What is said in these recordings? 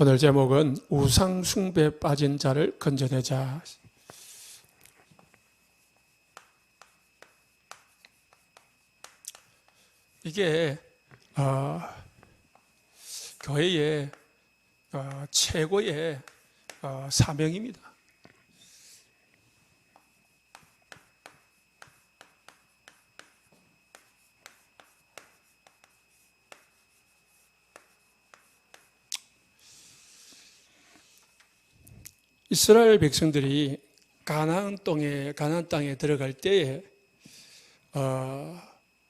오늘 제목은 우상 숭배에 빠진 자를 건져내자. 이게 교회의 최고의 사명입니다. 이스라엘 백성들이 가나안 땅에 들어갈 때에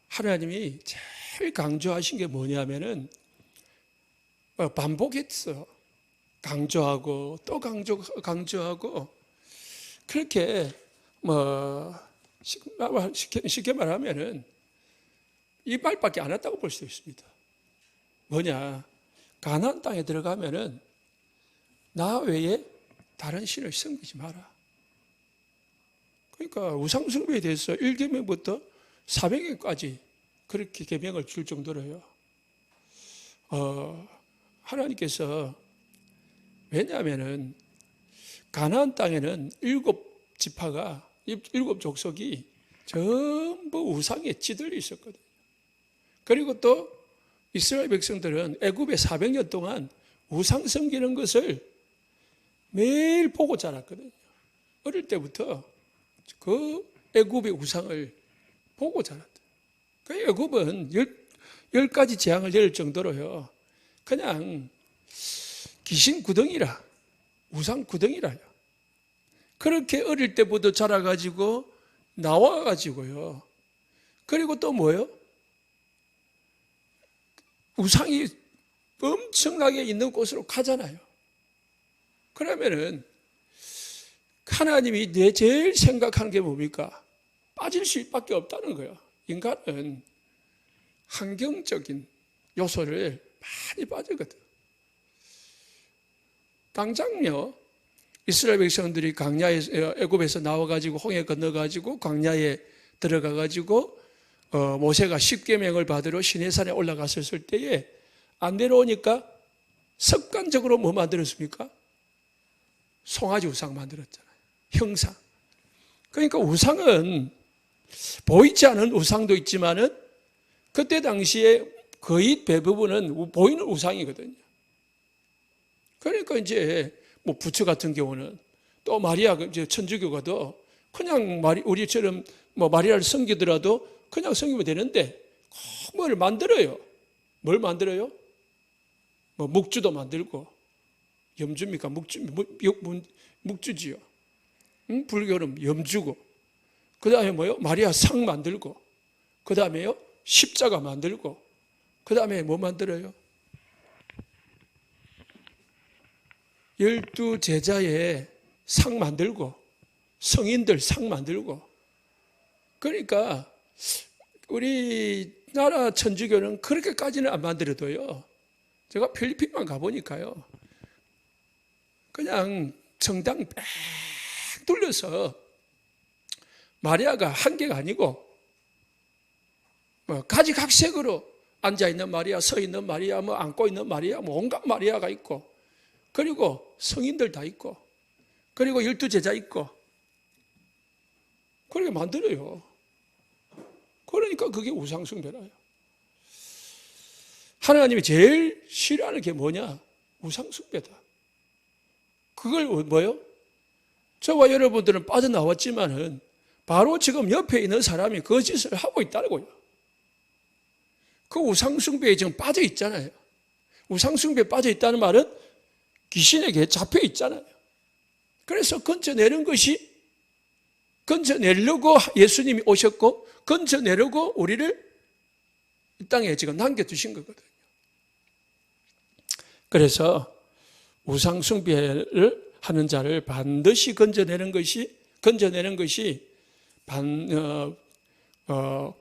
하나님이 제일 강조하신 게 뭐냐면은 반복했어. 강조하고 또 강조하고 그렇게 쉽게 말하면은 이 말밖에 안 했다고 볼 수 있습니다. 뭐냐? 가나안 땅에 들어가면은 나 외에 다른 신을 섬기지 마라. 그러니까 우상 숭배에 대해서 1계명부터 400계명까지 그렇게 계명을 줄 정도로요. 하나님께서 왜냐하면은 가나안 땅에는 7지파가 7족속이 전부 우상에 찌들려 있었거든요. 그리고 또 이스라엘 백성들은 애굽에 400년 동안 우상 섬기는 것을 매일 보고 자랐거든요. 어릴 때부터 그 애굽의 우상을 보고 자랐다. 그 애굽은 10가지 재앙을 내릴 정도로요. 그냥 귀신 구덩이라, 우상 구덩이라요. 그렇게 어릴 때부터 자라가지고 나와가지고요. 그리고 또 뭐요? 우상이 엄청나게 있는 곳으로 가잖아요. 그러면은 하나님이 제일 생각하는 게 뭡니까? 빠질 수밖에 없다는 거예요. 인간은 환경적인 요소를 많이 빠지거든. 당장요, 이스라엘 백성들이 애굽에서 나와가지고 홍해 건너가지고 광야에 들어가가지고 모세가 10계명을 받으러 시내산에 올라갔을 때에 안 내려오니까 습관적으로 뭐 만들었습니까? 송아지 우상 만들었잖아요. 형상. 그러니까 우상은 보이지 않은 우상도 있지만은 그때 당시에 거의 대부분은 보이는 우상이거든요. 그러니까 이제 뭐 부처 같은 경우는 또 마리아 이제 천주교가도 그냥 우리처럼 뭐 마리아를 섬기더라도 그냥 섬기면 되는데 꼭 뭘 만들어요. 뭘 만들어요? 뭐 묵주도 만들고 염주입니까? 묵주지요. 불교는 염주고, 그 다음에 뭐요? 마리아 상 만들고, 그 다음에요? 십자가 만들고, 그 다음에 뭐 만들어요? 12제자의 상 만들고, 성인들 상 만들고. 그러니까 우리나라 천주교는 그렇게까지는 안 만들어도요. 제가 필리핀만 가보니까요. 그냥 성당 빽 둘러서 마리아가 한 개가 아니고 가지각색으로 앉아있는 마리아, 서있는 마리아, 앉고 있는 마리아, 온갖 마리아가 있고, 그리고 성인들 다 있고, 그리고 12제자 있고, 그렇게 만들어요. 그러니까 그게 우상숭배라요. 하나님이 제일 싫어하는 게 뭐냐? 우상숭배다. 그걸 뭐요? 저와 여러분들은 빠져나왔지만은 바로 지금 옆에 있는 사람이 그 짓을 하고 있다고요. 그 우상숭배에 지금 빠져 있잖아요. 우상숭배에 빠져 있다는 말은 귀신에게 잡혀 있잖아요. 그래서 건져내려고 예수님이 오셨고, 건져내려고 우리를 이 땅에 지금 남겨두신 거거든요. 그래서 우상숭배를 하는 자를 반드시 건져내는 것이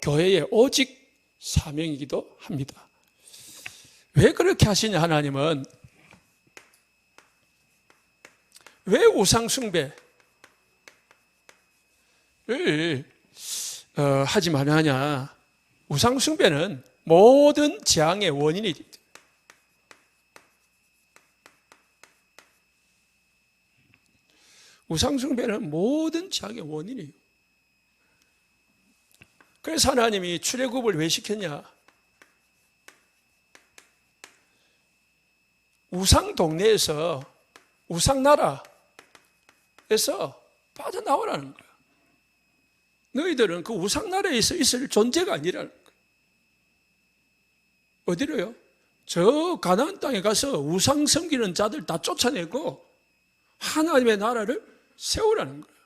교회의 오직 사명이기도 합니다. 왜 그렇게 하시냐? 하나님은 왜 우상숭배를 하지 말아야 하냐? 우상숭배는 모든 재앙의 원인이 우상숭배는 모든 죄악의 원인이에요. 그래서 하나님이 출애굽을 왜 시켰냐? 우상 동네에서, 우상 나라에서 빠져나오라는 거야. 너희들은 그 우상 나라에서 있을 존재가 아니라는 거야. 어디로요? 저 가나안 땅에 가서 우상 섬기는 자들 다 쫓아내고 하나님의 나라를 세우라는 거예요.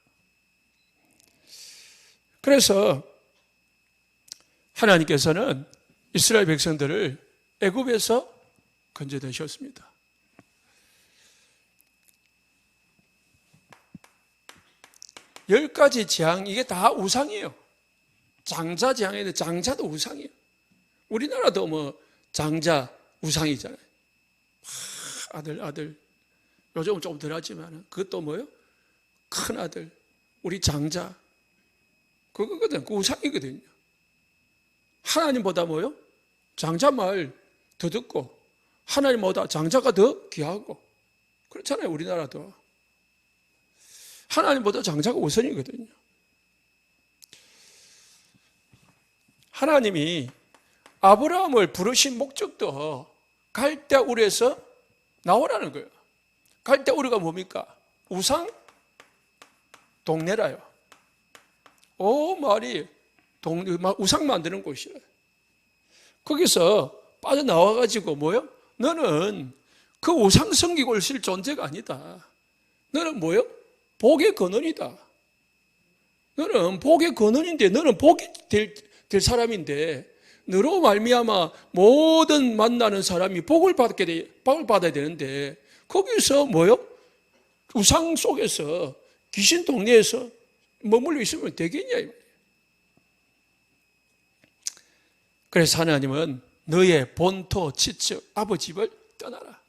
그래서 하나님께서는 이스라엘 백성들을 애굽에서 건져내셨습니다. 열 가지 재앙, 이게 다 우상이에요. 장자 재앙인데 장자도 우상이에요. 우리나라도 뭐 장자 우상이잖아요. 아들. 요즘은 조금 덜하지만 그것도 뭐예요? 큰 아들, 우리 장자. 그거거든. 그 우상이거든요. 하나님보다 뭐요? 장자 말 더 듣고 하나님보다 장자가 더 귀하고 그렇잖아요. 우리나라도. 하나님보다 장자가 우선이거든요. 하나님이 아브라함을 부르신 목적도 갈대우르에서 나오라는 거예요. 갈대우르가 뭡니까? 우상 동네라요. 말이 우상 만드는 곳이에요. 거기서 빠져나와가지고 뭐요? 너는 그 우상 섬기고 있을 존재가 아니다. 너는 뭐요? 복의 근원이다. 너는 복의 근원인데, 너는 복이 될 사람인데, 너로 말미암아 모든 만나는 사람이 복을 받아야 되는데, 거기서 뭐요? 우상 속에서 귀신 동네에서 머물러 있으면 되겠냐? 그래서 하나님은 너의 본토, 지척, 아버지 집을 떠나라.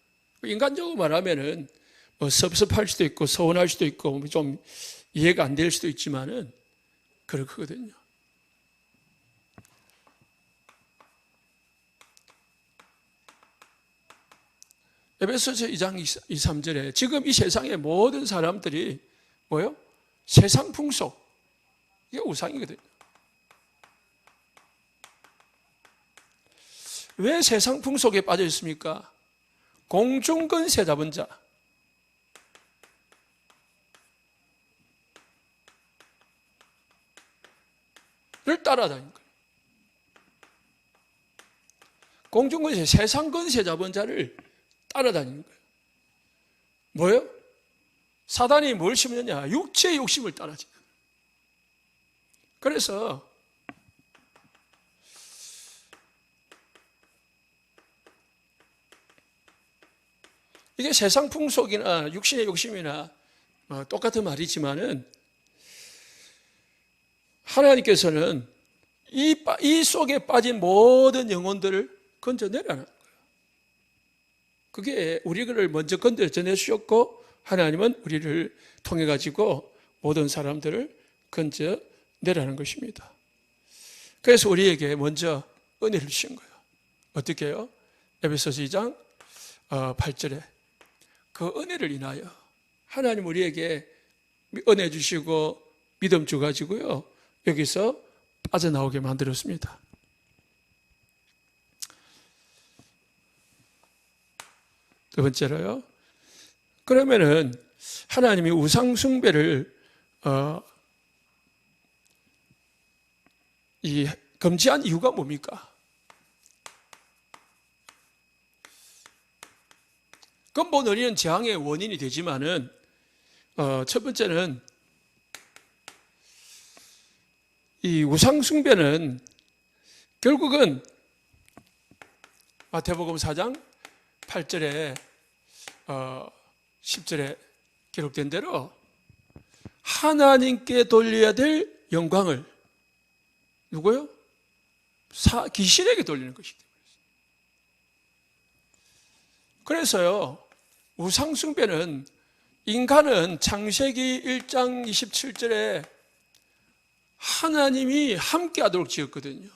인간적으로 말하면은 뭐 섭섭할 수도 있고 서운할 수도 있고 좀 이해가 안 될 수도 있지만은 그렇거든요. 에베소서 2장 2, 3절에 지금 이 세상의 모든 사람들이 뭐요? 세상 풍속, 이게 우상이거든요. 왜 세상 풍속에 빠져 있습니까? 공중근세 잡은 자를 따라다니는 거예요. 공중근세, 세상 근세 잡은 자를 따라다니는 거예요. 뭐예요? 사단이 뭘 심느냐? 육체의 욕심을 따라지. 그래서 이게 세상 풍속이나 육신의 욕심이나 똑같은 말이지만은 하나님께서는 이 속에 빠진 모든 영혼들을 건져내라는 거예요. 그게 우리를 먼저 건져내주셨고 하나님은 우리를 통해 가지고 모든 사람들을 건져내라는 것입니다. 그래서 우리에게 먼저 은혜를 주신 거예요. 어떻게 해요? 에베소서 2장 8절에 그 은혜를 인하여 하나님 우리에게 은혜 주시고 믿음 주가지고요 여기서 빠져나오게 만들었습니다. 두 번째로요. 그러면은 하나님이 우상 숭배를 금지한 이유가 뭡니까? 근본 어리는 재앙의 원인이 되지만은 첫 번째는 이 우상 숭배는 결국은 마태복음 4장 8절에 10절에 기록된 대로 하나님께 돌려야 될 영광을 누구요? 귀신에게 돌리는 것이기 때문에. 그래서요 우상 숭배는 인간은 창세기 1장 27절에 하나님이 함께하도록 지었거든요.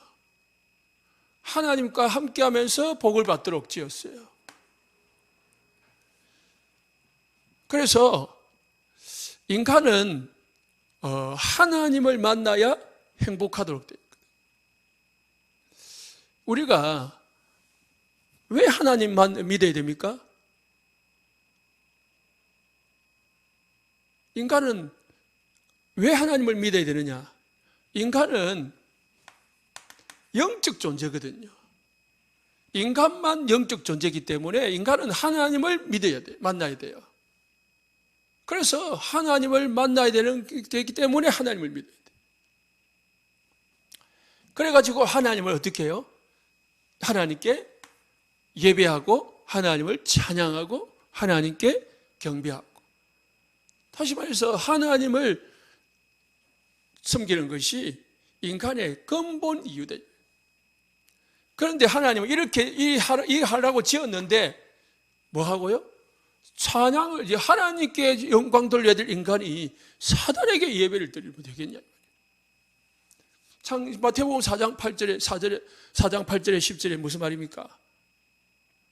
하나님과 함께하면서 복을 받도록 지었어요. 그래서 인간은 하나님을 만나야 행복하도록 되어 있거든요. 우리가 왜 하나님만 믿어야 됩니까? 인간은 왜 하나님을 믿어야 되느냐? 인간은 영적 존재거든요. 인간만 영적 존재이기 때문에 인간은 하나님을 믿어야 돼요. 만나야 돼요. 그래서 하나님을 만나야 되기 때문에 하나님을 믿어야 돼요. 그래가지고 하나님을 어떻게 해요? 하나님께 예배하고 하나님을 찬양하고 하나님께 경배하고, 다시 말해서 하나님을 섬기는 것이 인간의 근본 이유다. 그런데 하나님은 이렇게 이 하라고 지었는데 뭐 하고요? 찬양을, 하나님께 영광 돌려야 될 인간이 사단에게 예배를 드리면 되겠냐? 마태복음 4장 8절에 10절에 무슨 말입니까?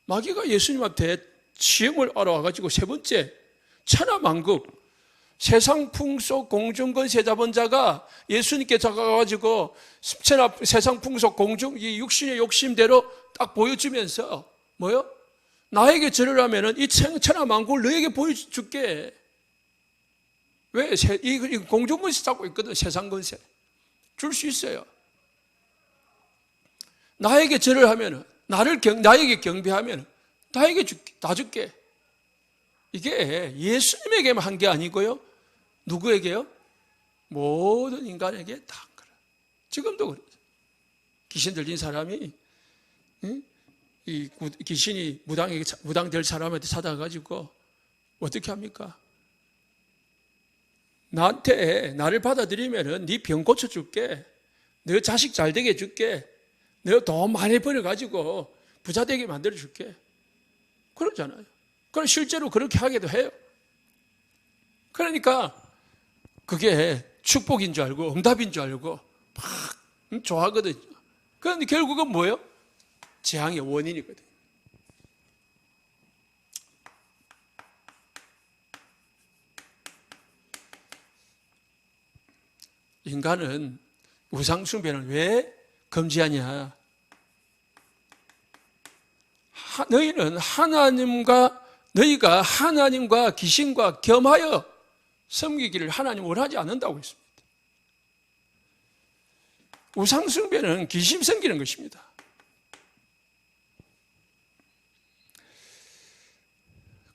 마귀가 예수님한테 시험을 알아와가지고 세 번째, 천하만국 세상 풍속 공중권 세자본 자가 예수님께 다가가가지고 세상 풍속 공중 이 육신의 욕심대로 딱 보여주면서 뭐요? 나에게 절을 하면은 이 천하만국을 너에게 보여줄게. 왜? 이 공중권세 잡고 있거든. 세상 권세 줄 수 있어요. 나에게 절을 하면은, 나에게 경배하면은 나에게 줄게, 다 줄게. 이게 예수님에게만 한 게 아니고요. 누구에게요? 모든 인간에게 다 한 거라. 지금도 그래요. 귀신 들린 사람이, 이 귀신이 무당될 사람한테 찾아가지고 어떻게 합니까? 나를 받아들이면은 네 병 고쳐줄게. 너 자식 잘 되게 해줄게. 너 돈 많이 벌어가지고 부자 되게 만들어줄게. 그러잖아요. 그럼 실제로 그렇게 하기도 해요. 그러니까 그게 축복인 줄 알고 응답인 줄 알고 막 좋아하거든요. 그런데 결국은 뭐예요? 재앙의 원인이거든요. 인간은 우상숭배는 왜 금지하냐? 너희가 하나님과 귀신과 겸하여 섬기기를 하나님 원하지 않는다고 했습니다. 우상숭배는 귀신 섬기는 것입니다.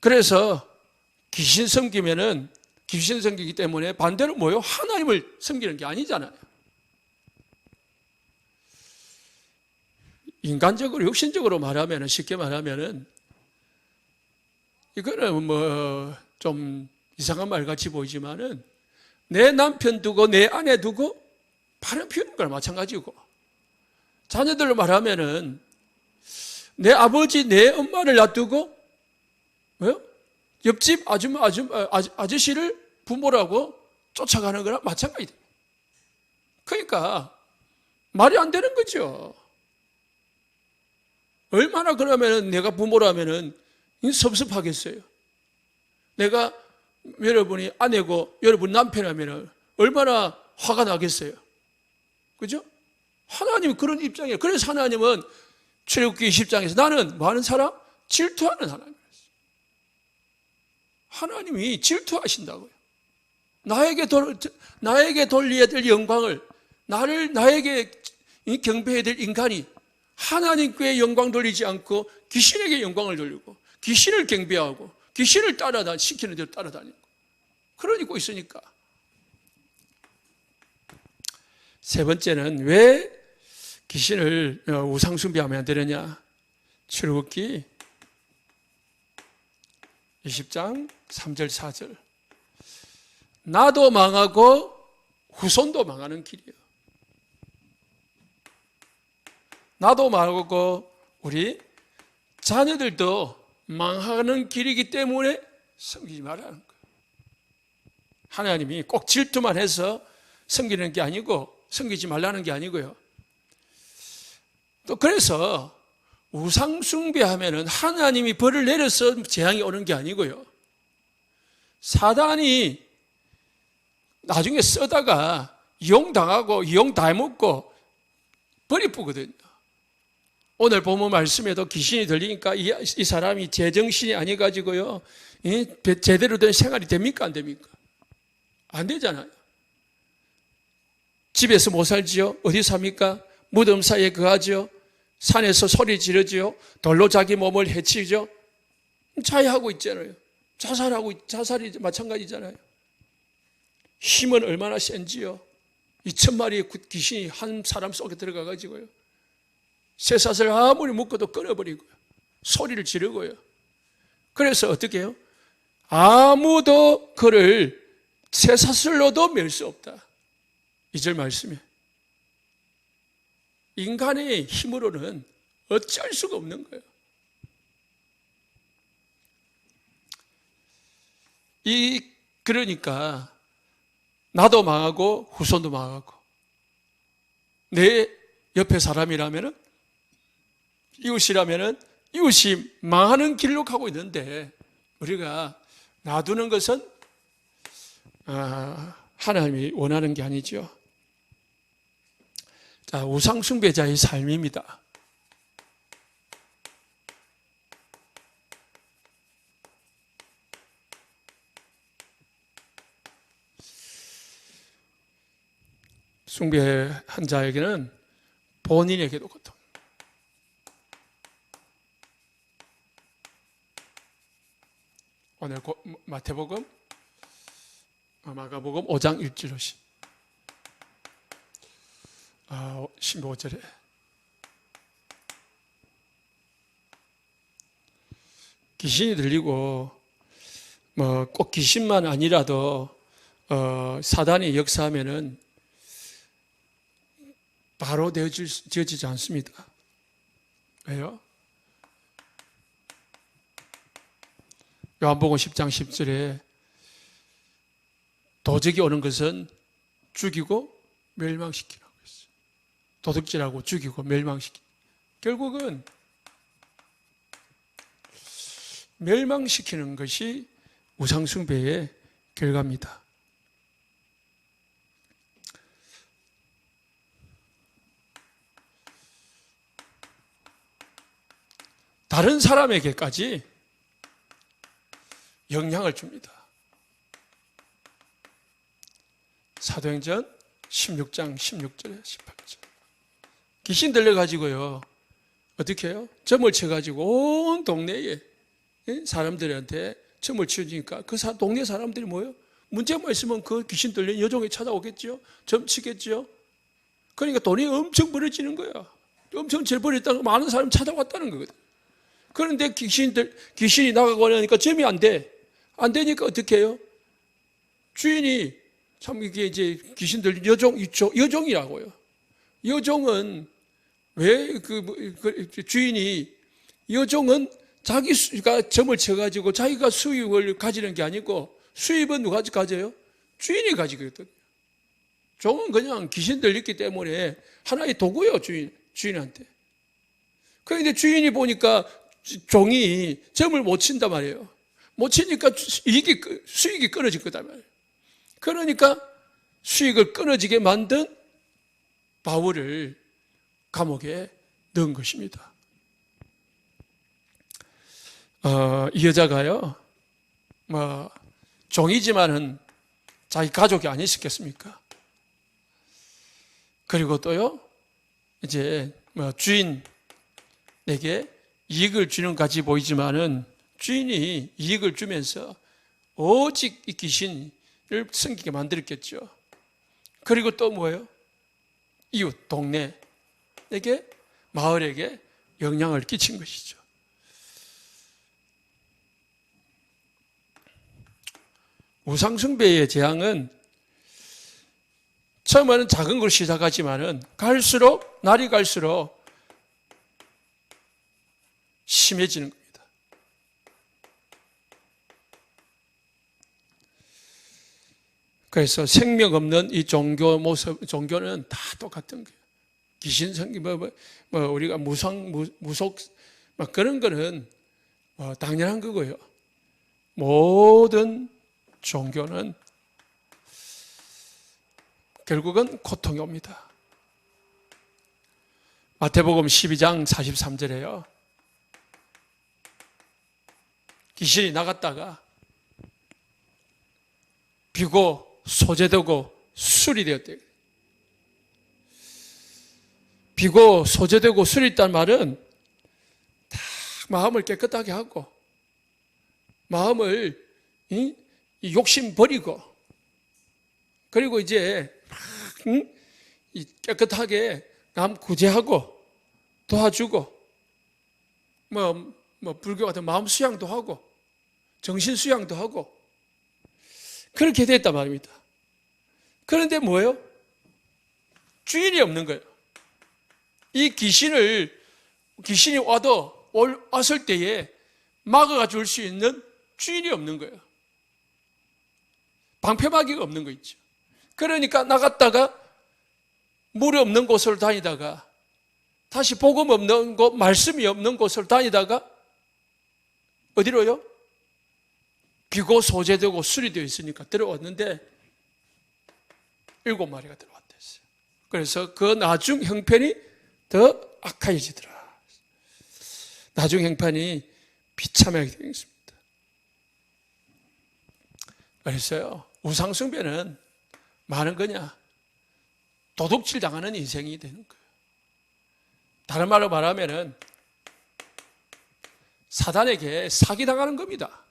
그래서 귀신 섬기기 때문에 반대로 뭐요? 하나님을 섬기는 게 아니잖아요. 인간적으로, 육신적으로 말하면, 쉽게 말하면은, 이거는 뭐, 좀 이상한 말 같이 보이지만은, 내 남편 두고, 내 아내 두고, 바람 피우는 거랑 마찬가지고, 자녀들로 말하면은, 내 아버지, 내 엄마를 놔두고, 뭐요? 옆집 아저씨를 부모라고 쫓아가는 거랑 마찬가지다. 그러니까, 말이 안 되는 거죠. 얼마나 그러면은 내가 부모라면은 섭섭하겠어요. 내가 여러분이 아내고 여러분 남편이라면은 얼마나 화가 나겠어요. 그죠? 하나님은 그런 입장이에요. 그래서 하나님은 출애굽기 20장에서 나는 뭐 하는 사람? 질투하는 하나님이었어요. 하나님이 질투하신다고요. 나에게 돌려야 될 영광을, 나에게 경배해야 될 인간이 하나님께 영광 돌리지 않고 귀신에게 영광을 돌리고 귀신을 경배하고 귀신을 시키는 대로 따라다니고 그러고 있으니까. 세 번째는 왜 귀신을 우상숭배하면 안 되느냐? 출애굽기 20장 3절 4절 나도 망하고 후손도 망하는 길이에요. 나도 망하고 우리 자녀들도 망하는 길이기 때문에 섬기지 말라는 거예요. 하나님이 꼭 질투만 해서 섬기는 게 아니고 섬기지 말라는 게 아니고요. 또 그래서 우상숭배하면은 하나님이 벌을 내려서 재앙이 오는 게 아니고요. 사단이 나중에 쓰다가 이용당하고 이용 다 해먹고 버리쁘거든요. 오늘 본문 말씀에도 귀신이 들리니까 이 사람이 제정신이 아니가지고요, 제대로 된 생활이 됩니까? 안 됩니까? 안 되잖아요. 집에서 못 살지요? 어디 삽니까? 무덤 사이에 거하지요? 산에서 소리 지르지요? 돌로 자기 몸을 해치죠? 자해하고 있잖아요. 자살이 마찬가지잖아요. 힘은 얼마나 센지요? 2,000마리의 귀신이 한 사람 속에 들어가가지고요, 쇠사슬 아무리 묶어도 끊어버리고요, 소리를 지르고요. 그래서 어떻게 해요? 아무도 그를 쇠사슬로도 맬 수 없다. 2절 말씀에 인간의 힘으로는 어쩔 수가 없는 거예요. 그러니까 나도 망하고 후손도 망하고, 내 옆에 사람이라면은, 이웃이라면은 이웃이 망하는 길로 가고 있는데, 우리가 놔두는 것은 하나님이 원하는 게 아니죠. 자, 우상숭배자의 삶입니다. 숭배한 자에게는 본인에게도 고통. 오늘 마태복음, 마가복음 5장 1절로 15절에 귀신이 들리고, 꼭 귀신만 아니라도 사단이 역사하면은 바로 되어지지 않습니다. 왜요? 요한복음 10장 10절에 도적이 오는 것은 죽이고 멸망시키라고 했어요. 도둑질하고 죽이고 멸망시키고, 결국은 멸망시키는 것이 우상숭배의 결과입니다. 다른 사람에게까지 영향을 줍니다. 사도행전 16장 16절에 18절. 귀신 들려가지고요, 어떻게 해요? 점을 쳐가지고 온 동네에 사람들한테 점을 치우니까 그 동네 사람들이 뭐예요? 문제만 있으면 그 귀신 들린 여종이 찾아오겠죠? 점 치겠죠? 그러니까 돈이 엄청 벌어지는 거야. 엄청 잘 벌었다는, 많은 사람이 찾아왔다는 거거든. 그런데 귀신이 나가고 하니까 점이 안 돼. 안 되니까 어떻게 해요? 주인이, 참 이게 이제 귀신 들린 여종이라고요. 여종은 왜 주인이, 여종은 자기가 점을 쳐가지고 자기가 수입을 가지는 게 아니고, 수입은 누가 가져요? 주인이 가지거든요. 종은 그냥 귀신 들렸기 때문에 하나의 도구예요, 주인한테. 그런데 주인이 보니까 종이 점을 못 친단 말이에요. 못 치니까 수익이 끊어질 거단 말이에요. 그러니까 수익을 끊어지게 만든 바울을 감옥에 넣은 것입니다. 이 여자가요, 종이지만은 자기 가족이 아니셨겠습니까? 그리고 또요, 이제 주인에게 이익을 주는 같이 보이지만은 주인이 이익을 주면서 오직 이 귀신을 섬기게 만들었겠죠. 그리고 또 뭐예요? 이웃, 동네에게, 마을에게 영향을 끼친 것이죠. 우상숭배의 재앙은 처음에는 작은 걸 시작하지만은 날이 갈수록 심해지는 겁니다. 그래서 생명 없는 이 종교는 다 똑같은 거예요. 귀신 섬기, 우리가 무속, 그런 거는 당연한 거고요. 모든 종교는 결국은 고통이 옵니다. 마태복음 12장 43절에요. 귀신이 나갔다가 비고 소재되고 술이 되었대요. 비고 소재되고 술이 있다는 말은 다 마음을 깨끗하게 하고 마음을 이 욕심 버리고 그리고 이제 깨끗하게 남 구제하고 도와주고 불교 같은 마음 수양도 하고 정신 수양도 하고 그렇게 됐단 말입니다. 그런데 뭐예요? 주인이 없는 거예요. 이 귀신이 왔을 때에 막아가 줄 수 있는 주인이 없는 거예요. 방패막이가 없는 거 있죠. 그러니까 나갔다가 물이 없는 곳을 다니다가 다시 복음 없는 곳, 말씀이 없는 곳을 다니다가 어디로요? 비고 소재되고 술이 되어 있으니까 들어왔는데 7마리가 들어왔댔어요. 그래서 그 나중 형편이 더 악화해지더라. 나중 형편이 비참하게 되겠습니다. 그래서요, 우상숭배는 많은 거냐? 도둑질 당하는 인생이 되는 거예요. 다른 말로 말하면은 사단에게 사기당하는 겁니다.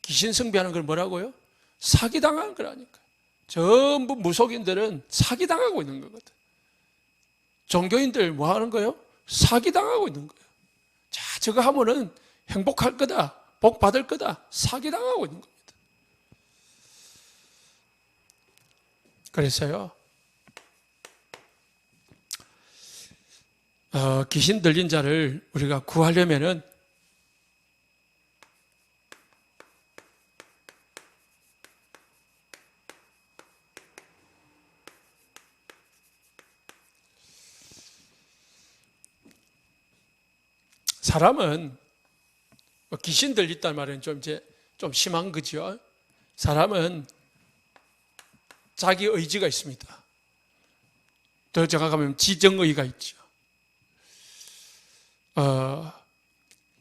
귀신 숭배하는 걸 뭐라고요? 사기당하는 거라니까. 전부 무속인들은 사기당하고 있는 거거든. 종교인들 뭐 하는 거예요? 사기당하고 있는 거예요. 자, 저거 하면은 행복할 거다, 복 받을 거다, 사기당하고 있는 겁니다. 그래서요, 귀신 들린 자를 우리가 구하려면은 사람은 귀신 들렸다는 말은 좀 심한 거죠. 사람은 자기 의지가 있습니다. 더 정확하면 지정의가 있죠.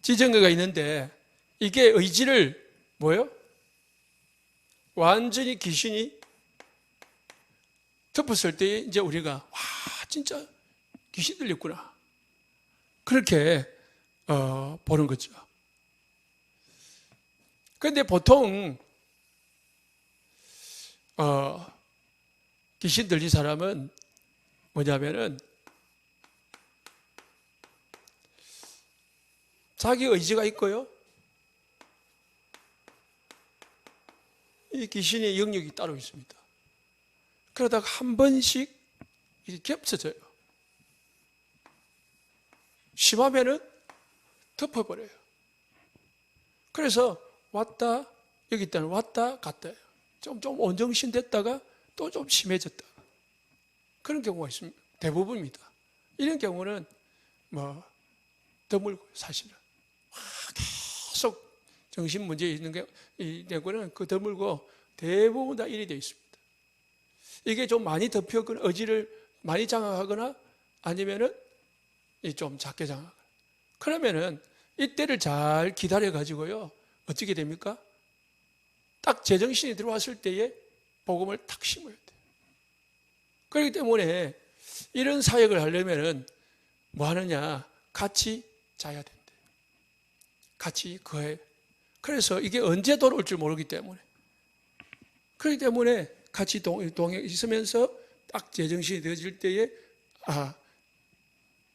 지정의가 있는데 이게 의지를 뭐예요? 완전히 귀신이 덮었을 때 이제 우리가 와 진짜 귀신 들렸구나 그렇게 보는 거죠. 그런데 보통 귀신 들린 사람은 뭐냐면은 자기 의지가 있고요. 이 귀신의 영역이 따로 있습니다. 그러다가 한 번씩 겹쳐져요. 심하면은 덮어버려요. 그래서 왔다 여기 있다는 왔다 갔다 해요. 좀 온정신 됐다가 또 좀 심해졌다. 그런 경우가 있습니다. 대부분입니다. 이런 경우는 드물고 사실은 계속 정신 문제 있는 경우는 그 드물고 대부분 다 일이 되어 있습니다. 이게 좀 많이 덮여거나 의지를 많이 장악하거나 아니면은 좀 작게 장악하거나 그러면은 이때를 잘 기다려 가지고요 어떻게 됩니까? 딱 제정신이 들어왔을 때에 복음을 탁 심어야 돼요. 그렇기 때문에 이런 사역을 하려면은 뭐 하느냐? 같이 자야 된대요. 같이 거해. 그래서 이게 언제 돌아올 줄 모르기 때문에. 그렇기 때문에 같이 동행 있으면서 딱 제정신이 되어질 때에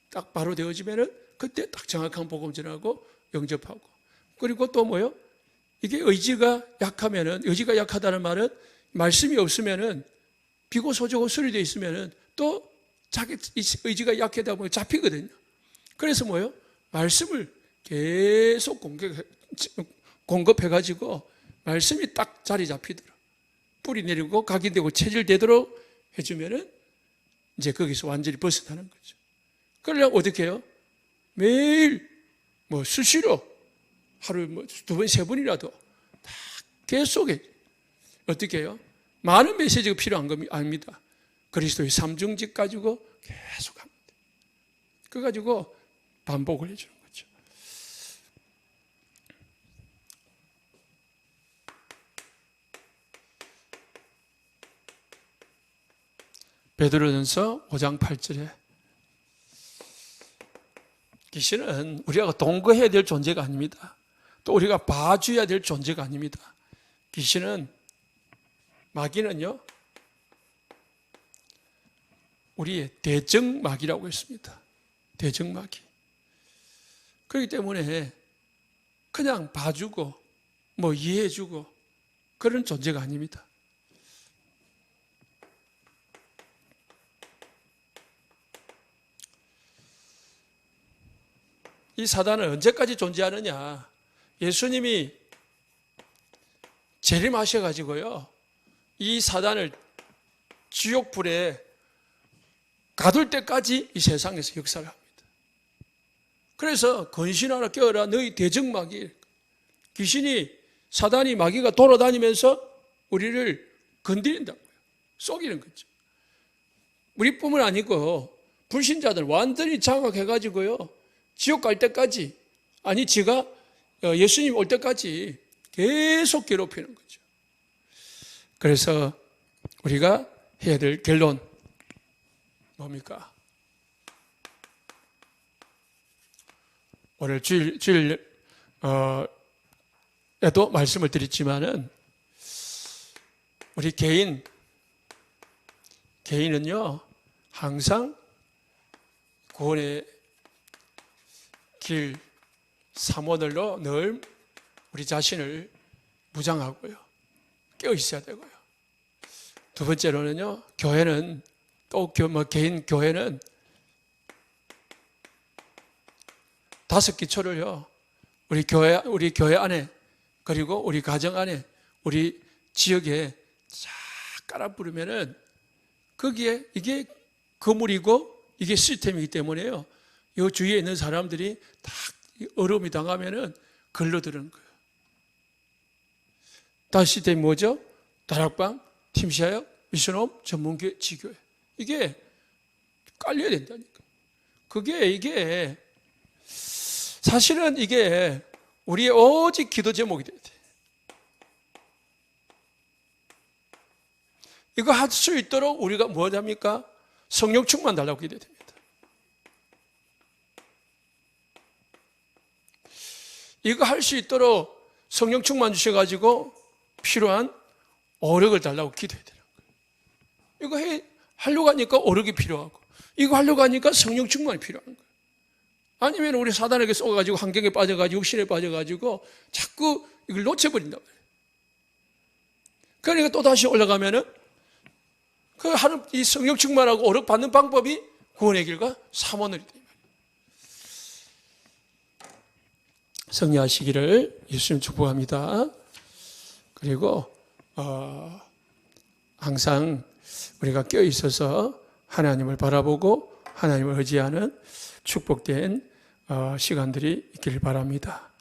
딱 바로 되어지면은 그때 딱 정확한 복음 전하고 영접하고. 그리고 또 뭐요? 이게 의지가 약하면은 의지가 약하다는 말은 말씀이 없으면은 비고 소재고 술이 돼 있으면은 또 자기 의지가 약하다 보면 잡히거든요. 그래서 뭐요? 말씀을 계속 공급해가지고 말씀이 딱 자리 잡히도록 뿌리 내리고 각인되고 체질되도록 해주면은 이제 거기서 완전히 벗어나는 거죠. 그러려면 어떻게 해요? 매일 수시로 하루에 2번, 3번이라도 다 계속 어떻게 해요? 많은 메시지가 필요한 거 아닙니다. 그리스도의 삼중직 가지고 계속 합니다. 그거 가지고 반복을 해주는 거죠. 베드로전서 5장 8절에 귀신은 우리가 동거해야 될 존재가 아닙니다. 또 우리가 봐줘야 될 존재가 아닙니다. 귀신은, 마귀는요, 우리의 대적마귀라고 했습니다. 대적마귀. 그렇기 때문에 그냥 봐주고 뭐 이해해주고 그런 존재가 아닙니다. 이 사단은 언제까지 존재하느냐? 예수님이 재림하셔가지고요, 이 사단을 지옥불에 가둘 때까지 이 세상에서 역사를 합니다. 그래서 건신하라 깨어라 너희 대적마귀. 귀신이, 사단이, 마귀가 돌아다니면서 우리를 건드린다고요. 속이는 거죠. 우리뿐만 아니고 불신자들 완전히 장악해가지고요, 지옥 갈 때까지, 아니 지가 예수님 올 때까지 계속 괴롭히는 거죠. 그래서 우리가 해야 될 결론 뭡니까? 오늘 주일에도 말씀을 드렸지만은 우리 개인은요 항상 구원의 길 삼원을로 늘 우리 자신을 무장하고요, 깨어 있어야 되고요. 두 번째로는요, 교회는 또 개인 교회는 5기초를요, 우리 교회 안에, 그리고 우리 가정 안에, 우리 지역에 쫙 깔아 부르면은 거기에 이게 건물이고 이게 시스템이기 때문에요, 이 주위에 있는 사람들이 다 어려움이 당하면은 걸러드는 거예요. 다시 시스템이 뭐죠? 다락방, 팀시아역, 미션홈, 전문교회, 지교회. 이게 깔려야 된다니까. 이게 사실은 이게 우리의 오직 기도 제목이 돼야 돼. 이거 할 수 있도록 우리가 뭐 합니까? 성령 충만 달라고 기도해야 됩니다. 이거 할 수 있도록 성령 충만 주셔가지고 필요한 오력을 달라고 기도해야 되는 거예요. 이거 하려고 하니까 오력이 필요하고, 이거 하려고 하니까 성령 충만이 필요한 거예요. 아니면 우리 사단에게 쏘가지고 환경에 빠져가지고 육신에 빠져가지고 자꾸 이걸 놓쳐버린단 말이에요. 그러니까 또 다시 올라가면은 이 성령 충만하고 오력 받는 방법이 구원의 길과 삼원을 승리하시기를 예수님 축복합니다. 그리고 항상 우리가 깨어 있어서 하나님을 바라보고 하나님을 의지하는 축복된 시간들이 있기를 바랍니다.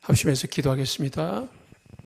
합심해서 기도하겠습니다.